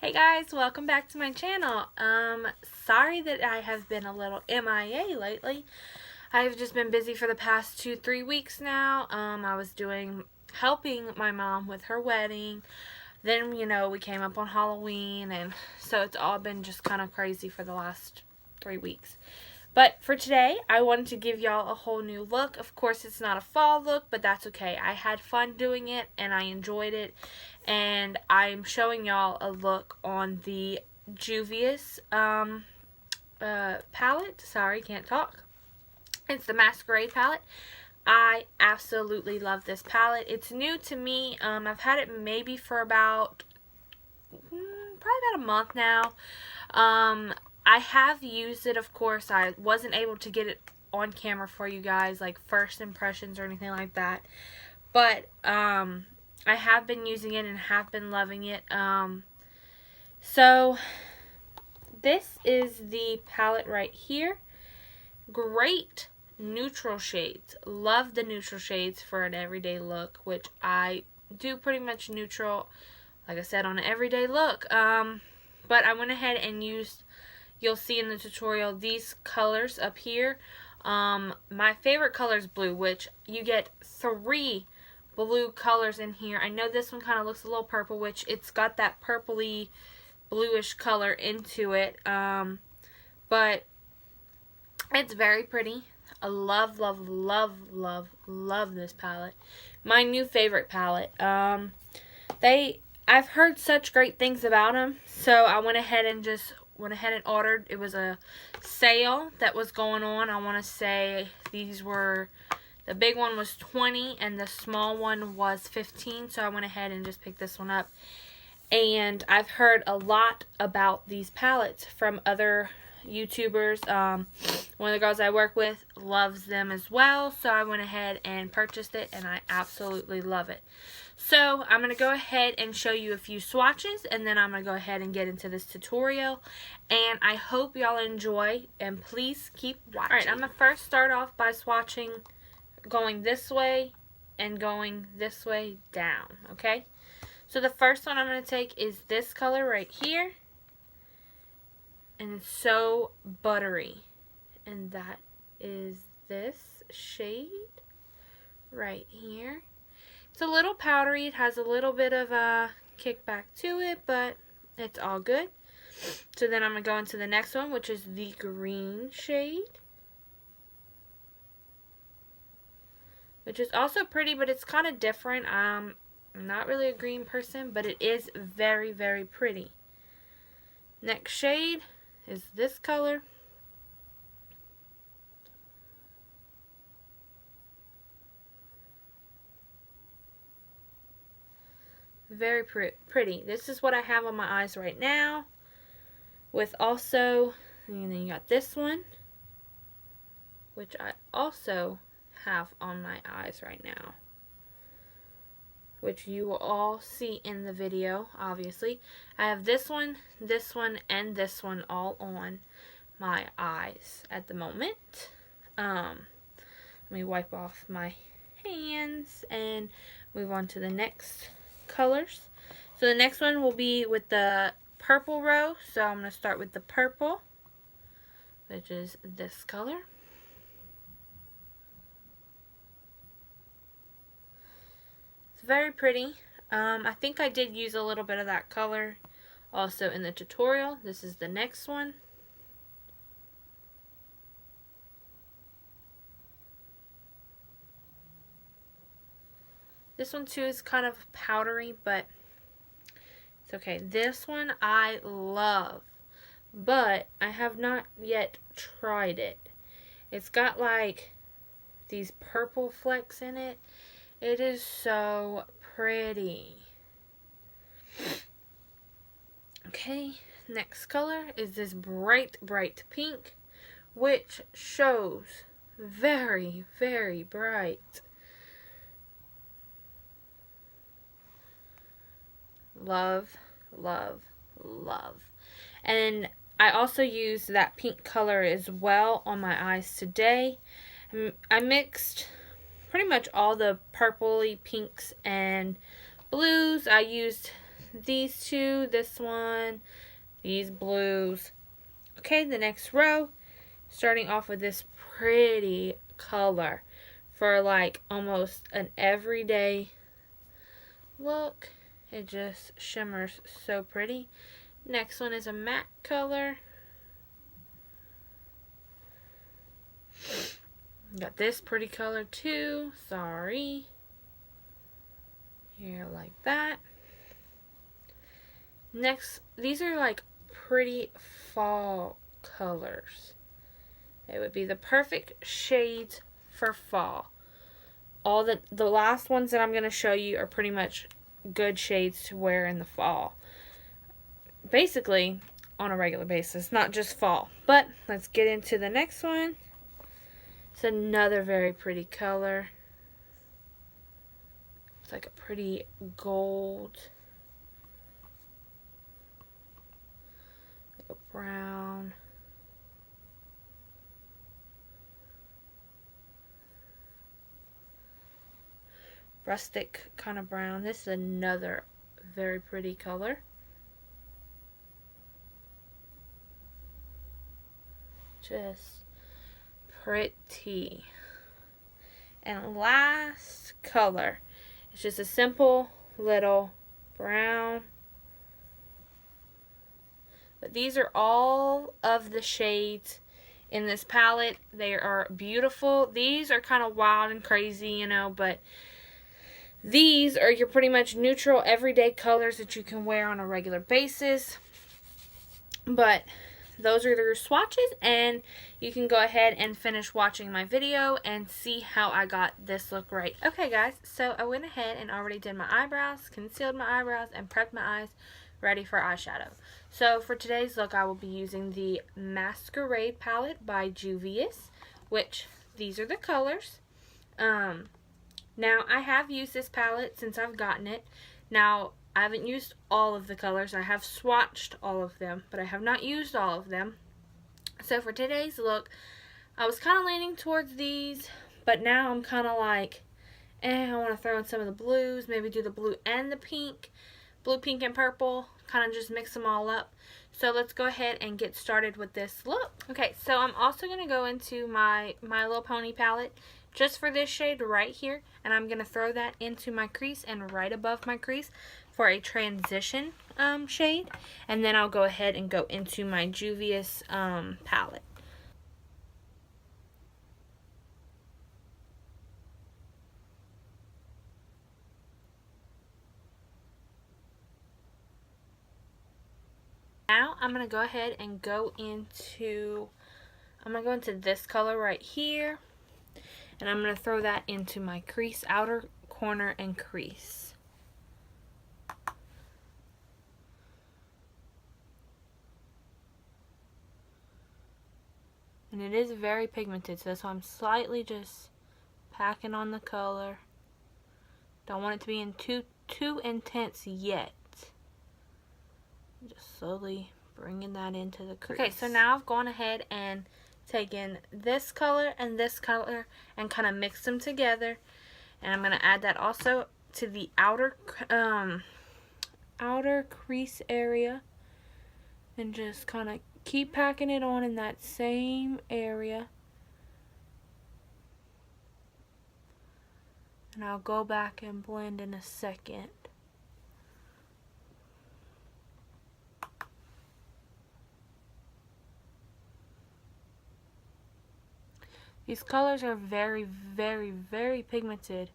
Hey guys, welcome back to my channel. Sorry that I have been a little MIA lately. I've just been busy for the past 2-3 weeks now. I was helping my mom with her wedding. Then, we came up on Halloween, and so it's all been just kind of crazy for the last 3 weeks. But for today, I wanted to give y'all a whole new look. Of course, it's not a fall look, but that's okay. I had fun doing it, and I enjoyed it. And I'm showing y'all a look on the Juvia's palette. Sorry, can't talk. It's the Masquerade palette. I absolutely love this palette. It's new to me. I've had it maybe for about, probably about a month now. I have used it, of course. I wasn't able to get it on camera for you guys, like first impressions or anything like that. But, I have been using it and have been loving it. So, this is the palette right here. Great neutral shades. Love the neutral shades for an everyday look, which I do pretty much neutral, like I said, on an everyday look. But I went ahead and used, you'll see in the tutorial, these colors up here. My favorite color is blue, which you get 3 blue colors in here. I know this one kind of looks a little purple, which it's got that purpley bluish color into it. But it's very pretty. I love, love, love, love, love this palette. My new favorite palette. I've heard such great things about them, so I went ahead and ordered. It was a sale that was going on. I want to say these were, the big one was $20 and the small one was $15, so I went ahead and just picked this one up. And I've heard a lot about these palettes from other YouTubers. One of the girls I work with loves them as well, so I went ahead and purchased it, and I absolutely love it. So I'm going to go ahead and show you a few swatches, and then I'm going to go ahead and get into this tutorial. And I hope y'all enjoy, and please keep watching. Alright, I'm going to first start off by swatching going this way and going this way down, okay? So the first one I'm going to take is this color right here. And it's so buttery. And that is this shade right here. It's a little powdery. It has a little bit of a kickback to it, but it's all good. So then I'm going to go into the next one, which is the green shade. Which is also pretty, but it's kind of different. I'm not really a green person, but it is very, very pretty. Next shade is this color. Very pretty. This is what I have on my eyes right now. With also, and then you got this one, which I also have on my eyes right now, which you will all see in the video. Obviously I have this one, and this one all on my eyes at the moment. Let me wipe off my hands and move on to the next colors. So the next one will be with the purple row, so I'm going to start with the purple, which is this color. Very pretty. I think I did use a little bit of that color also in the tutorial. This is the next one. This one too is kind of powdery, but it's okay. This one I love, but I have not yet tried it. It's got like these purple flecks in it. It is so pretty. Okay, next color is this bright, bright pink, which shows very, very bright. Love, love, love. And I also used that pink color as well on my eyes today. I mixed pretty much all the purpley pinks and blues. I used these two, this one, these blues. Okay, the next row, starting off with this pretty color for like almost an everyday look. It just shimmers so pretty. Next one is a matte color. Got this pretty color too. Sorry. Here, like that. Next, these are like pretty fall colors. It would be the perfect shades for fall. All the last ones that I'm going to show you are pretty much good shades to wear in the fall. Basically, on a regular basis, not just fall. But let's get into the next one. It's another very pretty color. It's like a pretty gold, like a brown. Rustic kind of brown. This is another very pretty color. Just pretty. And last color. It's just a simple little brown. But these are all of the shades in this palette. They are beautiful. These are kind of wild and crazy, you know, but these are your pretty much neutral everyday colors that you can wear on a regular basis. But those are your swatches, and you can go ahead and finish watching my video and see how I got this look right. Okay guys, so I went ahead and already did my eyebrows, concealed my eyebrows, and prepped my eyes ready for eyeshadow. So for today's look, I will be using the Masquerade palette by Juvia, which these are the colors. Now I have used this palette since I've gotten it. Now I haven't used all of the colors. I have swatched all of them, but I have not used all of them. So for today's look, I was kind of leaning towards these, but now I'm kind of like, I want to throw in some of the blues, maybe do the blue and the pink, blue, pink, and purple, kind of just mix them all up. So let's go ahead and get started with this look. Okay, so I'm also going to go into my My Little Pony palette just for this shade right here, and I'm going to throw that into my crease and right above my crease for a transition shade, and then I'll go ahead and go into my Juvia palette. Now I'm going to go ahead and go into this color right here, and I'm going to throw that into my crease, outer corner and crease. And it is very pigmented, so that's why I'm slightly just packing on the color. Don't want it to be in too intense yet. Just slowly bringing that into the crease. Okay, so now I've gone ahead and taken this color and kind of mixed them together. And I'm going to add that also to the outer crease area. And just kind of keep packing it on in that same area. And I'll go back and blend in a second. These colors are very, very, very pigmented.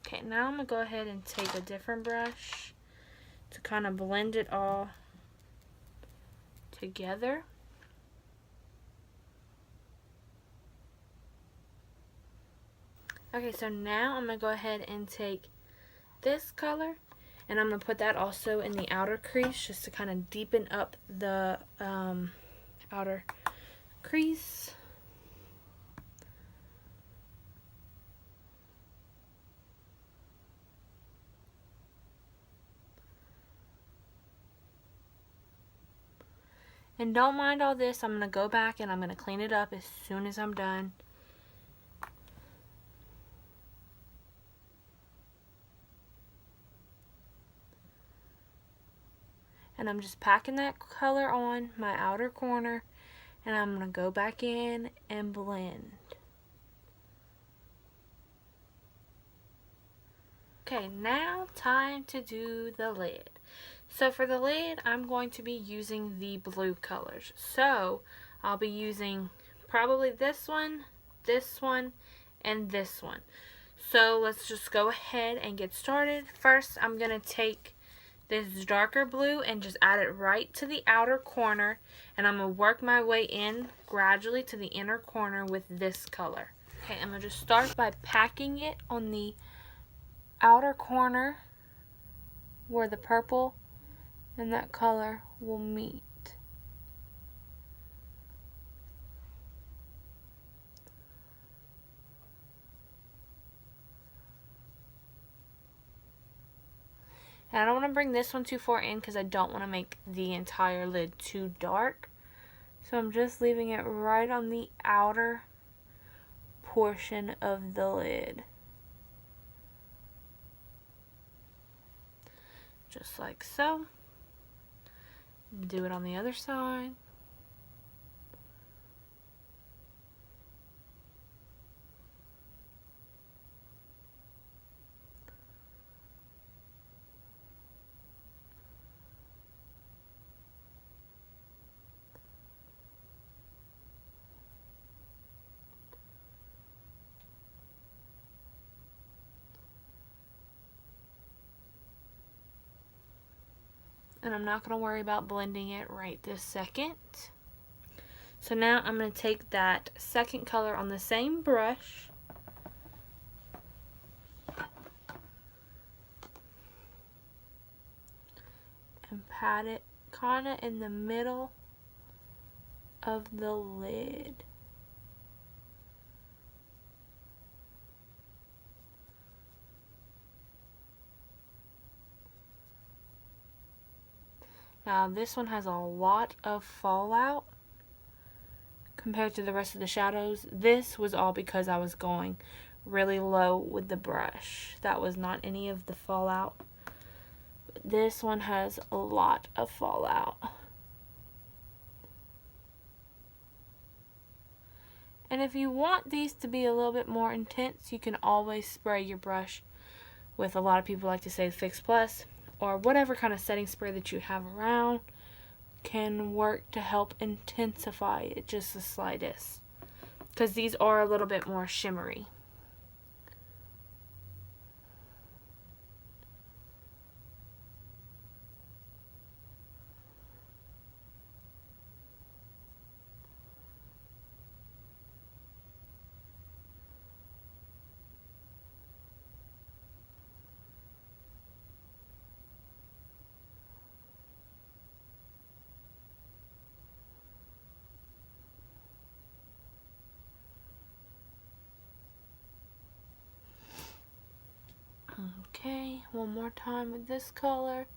Okay, now I'm going to go ahead and take a different brush to kind of blend it all together. Okay, so now I'm going to go ahead and take this color, and I'm going to put that also in the outer crease just to kind of deepen up the outer crease. And don't mind all this. I'm going to go back and I'm going to clean it up as soon as I'm done. And I'm just packing that color on my outer corner. And I'm going to go back in and blend. Okay, now time to do the lid. So for the lid, I'm going to be using the blue colors. So I'll be using probably this one, and this one. So let's just go ahead and get started. First, I'm going to take this darker blue and just add it right to the outer corner. And I'm going to work my way in gradually to the inner corner with this color. Okay, I'm going to just start by packing it on the outer corner where the purple and that color will meet. And I don't want to bring this one too far in because I don't want to make the entire lid too dark. So I'm just leaving it right on the outer portion of the lid. Just like so. Do it on the other side. And I'm not going to worry about blending it right this second. So now I'm going to take that second color on the same brush and pat it kind of in the middle of the lid. Now this one has a lot of fallout compared to the rest of the shadows. This was all because I was going really low with the brush. That was not any of the fallout. But this one has a lot of fallout. And if you want these to be a little bit more intense, you can always spray your brush with, a lot of people like to say, Fix Plus, or whatever kind of setting spray that you have around can work to help intensify it just the slightest, because these are a little bit more shimmery. Okay, one more time with this color,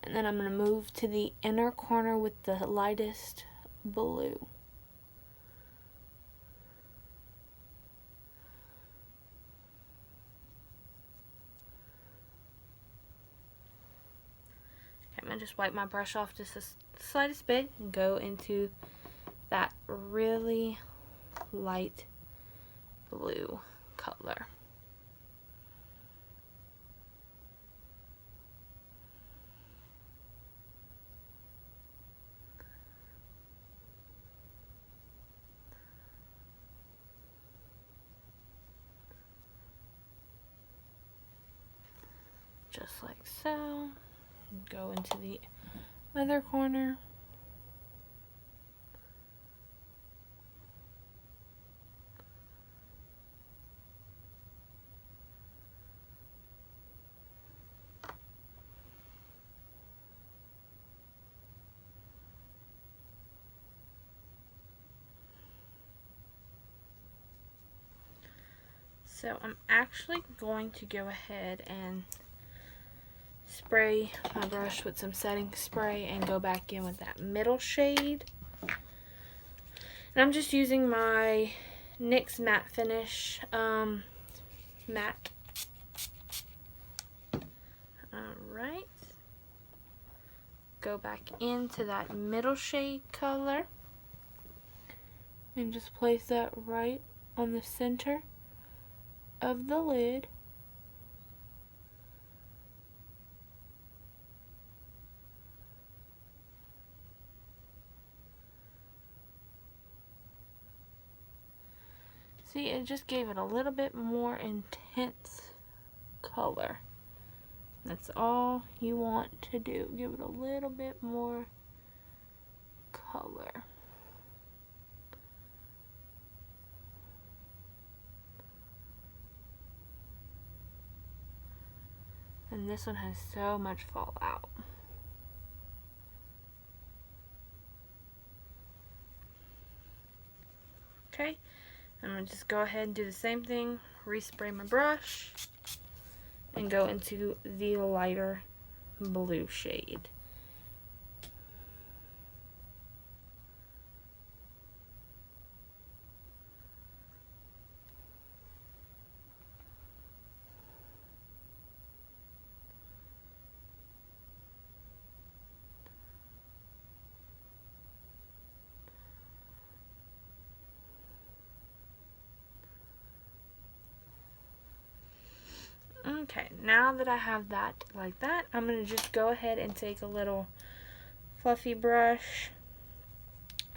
and then I'm going to move to the inner corner with the lightest blue. Okay, I'm going to just wipe my brush off just the slightest bit and go into that really light blue color. Just like so. Go into the other corner. So I'm actually going to go ahead and spray my brush with some setting spray and go back in with that middle shade. And I'm just using my NYX Matte Finish matte. Alright. Go back into that middle shade color. And just place that right on the center of the lid. See, it just gave it a little bit more intense color. That's all you want to do. Give it a little bit more color. And this one has so much fallout. Okay, I'm going to just go ahead and do the same thing. Respray my brush and go into the lighter blue shade. Okay, now that I have that like that, I'm going to just go ahead and take a little fluffy brush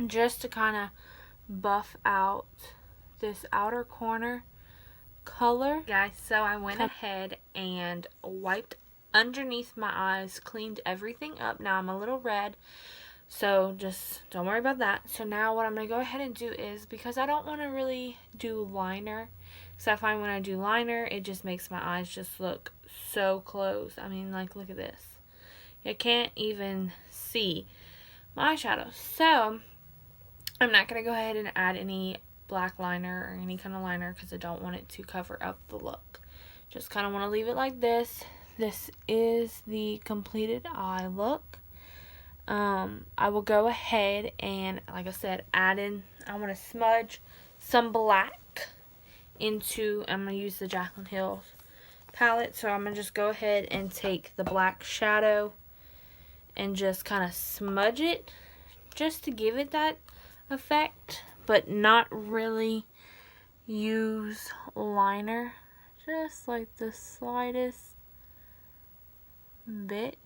just to kind of buff out this outer corner color. Guys, so I went ahead and wiped underneath my eyes, cleaned everything up. Now I'm a little red, so just don't worry about that. So now what I'm going to go ahead and do is, because I don't want to really do liner, because I find when I do liner, it just makes my eyes just look so closed. I mean, like, look at this. You can't even see my eyeshadow. So, I'm not going to go ahead and add any black liner or any kind of liner because I don't want it to cover up the look. Just kind of want to leave it like this. This is the completed eye look. I will go ahead and, like I said, I want to smudge some black into, I'm going to use the Jaclyn Hill palette, so I'm going to just go ahead and take the black shadow and just kind of smudge it just to give it that effect, but not really use liner, just like the slightest bit,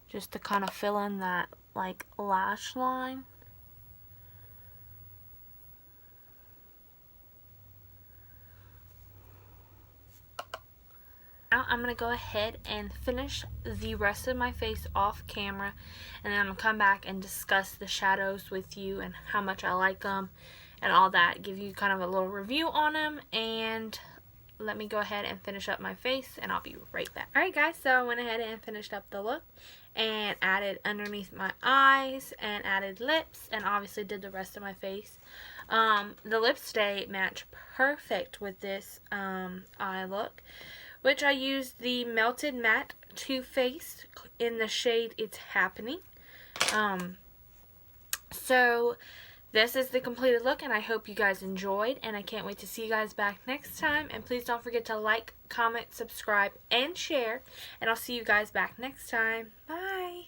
just to kind of fill in that like lash line. Now I'm going to go ahead and finish the rest of my face off camera, and then I'm going to come back and discuss the shadows with you and how much I like them and all that. Give you kind of a little review on them, and let me go ahead and finish up my face, and I'll be right back. Alright guys, so I went ahead and finished up the look and added underneath my eyes and added lips, and obviously did the rest of my face. The lips stay match perfect with this eye look, which I used the Melted Matte Too Faced in the shade It's Happening. So this is the completed look, and I hope you guys enjoyed, and I can't wait to see you guys back next time. And please don't forget to like, comment, subscribe, and share, and I'll see you guys back next time. Bye!